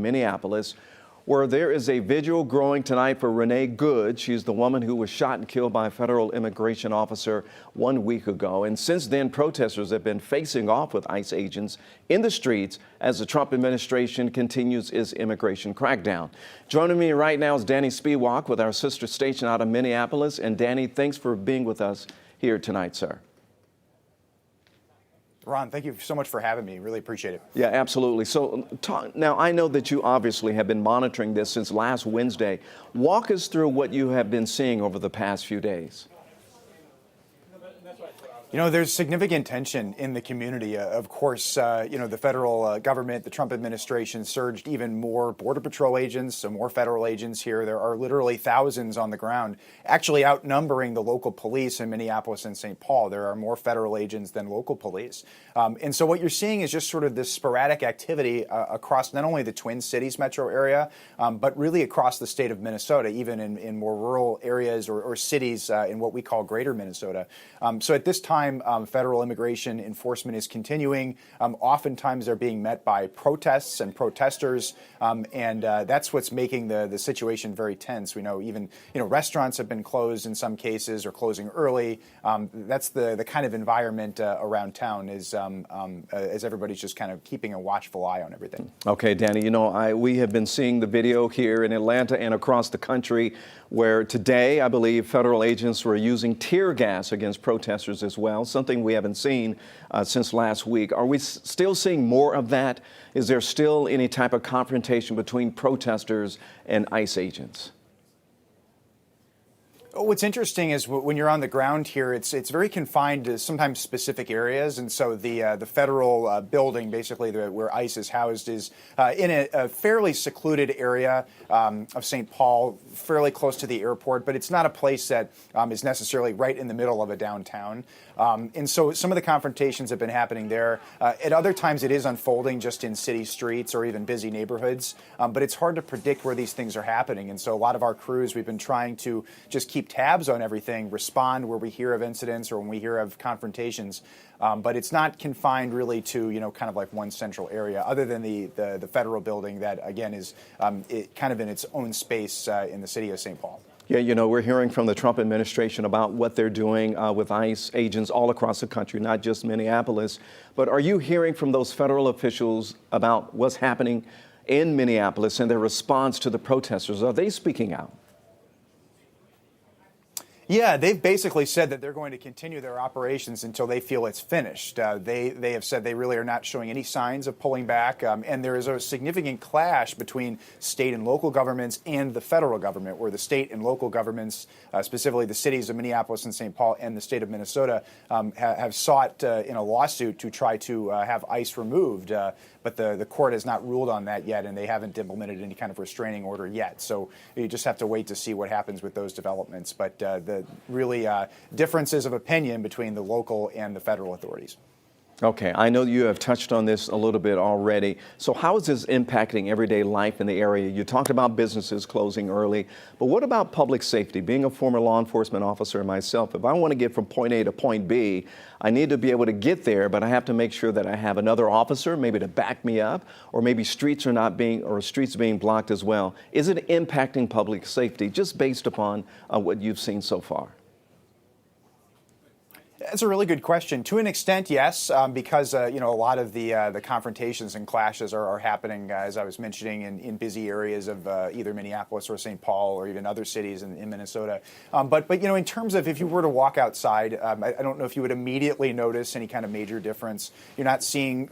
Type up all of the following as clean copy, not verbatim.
Minneapolis, where there is a vigil growing tonight for Renee Good. She's the woman who was shot and killed by a federal immigration officer 1 week ago. And since then, protesters have been facing off with ICE agents in the streets as the Trump administration continues its immigration crackdown. Joining me right now is Danny Spewak with our sister station out of Minneapolis. And Danny, thanks for being with us here tonight, sir. Ron, thank you so much for having me. Really appreciate it. Yeah, absolutely. So now I know that you obviously have been monitoring this since last Wednesday. Walk us through what you have been seeing over the past few days. You know, there's significant tension in the community. Of course, the federal government, the Trump administration surged even more Border Patrol agents, some more federal agents here. There are literally thousands on the ground, actually outnumbering the local police in Minneapolis and St. Paul. There are more federal agents than local police. And so what you're seeing is just sort of this sporadic activity across not only the Twin Cities metro area, but really across the state of Minnesota, even in more rural areas or cities in what we call greater Minnesota. So at this time, federal immigration enforcement is continuing. Oftentimes they're being met by protests and protesters, and that's what's making the situation very tense. We know even restaurants have been closed in some cases or closing early. That's the kind of environment around town is as everybody's just kind of keeping a watchful eye on everything. Okay, Danny, we have been seeing the video here in Atlanta and across the country where today, I believe, federal agents were using tear gas against protesters as well, something we haven't seen since last week. Are we still seeing more of that? Is there still any type of confrontation between protesters and ICE agents? What's interesting is when you're on the ground here, it's very confined to sometimes specific areas, and so the federal building, basically where ICE is housed, is in a fairly secluded area of St. Paul, fairly close to the airport, but it's not a place that is necessarily right in the middle of a downtown. And so some of the confrontations have been happening there. At other times, it is unfolding just in city streets or even busy neighborhoods, but it's hard to predict where these things are happening. And so a lot of our crews, we've been trying to just keep tabs on everything, respond where we hear of incidents or when we hear of confrontations. But it's not confined really to, kind of like one central area, other than the federal building that, again, is kind of in its own space in the city of St. Paul. Yeah, we're hearing from the Trump administration about what they're doing with ICE agents all across the country, not just Minneapolis. But are you hearing from those federal officials about what's happening in Minneapolis and their response to the protesters? Are they speaking out? Yeah, they've basically said that they're going to continue their operations until they feel it's finished. They have said they really are not showing any signs of pulling back, and there is a significant clash between state and local governments and the federal government, where the state and local governments, specifically the cities of Minneapolis and St. Paul and the state of Minnesota, have sought in a lawsuit to try to have ICE removed. But the court has not ruled on that yet, and they haven't implemented any kind of restraining order yet. So you just have to wait to see what happens with those developments. But the really differences of opinion between the local and the federal authorities. Okay, I know you have touched on this a little bit already. So how is this impacting everyday life in the area? You talked about businesses closing early, but what about public safety? Being a former law enforcement officer myself, if I want to get from point A to point B, I need to be able to get there, but I have to make sure that I have another officer maybe to back me up, or maybe streets being blocked as well. Is it impacting public safety just based upon what you've seen so far? That's a really good question. To an extent, yes, because a lot of the confrontations and clashes are happening, as I was mentioning, in busy areas of either Minneapolis or St. Paul or even other cities in Minnesota. But in terms of if you were to walk outside, I don't know if you would immediately notice any kind of major difference. You're not seeing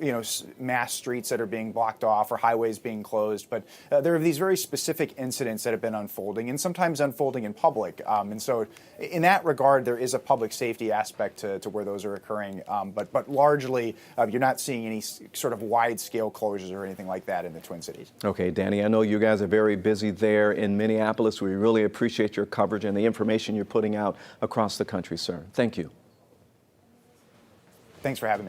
mass streets that are being blocked off or highways being closed, but there are these very specific incidents that have been unfolding and sometimes unfolding in public. And so in that regard, there is a public safety aspect to where those are occurring, but largely you're not seeing any sort of wide-scale closures or anything like that in the Twin Cities. Okay, Danny, I know you guys are very busy there in Minneapolis. We really appreciate your coverage and the information you're putting out across the country, sir. Thank you. Thanks for having me.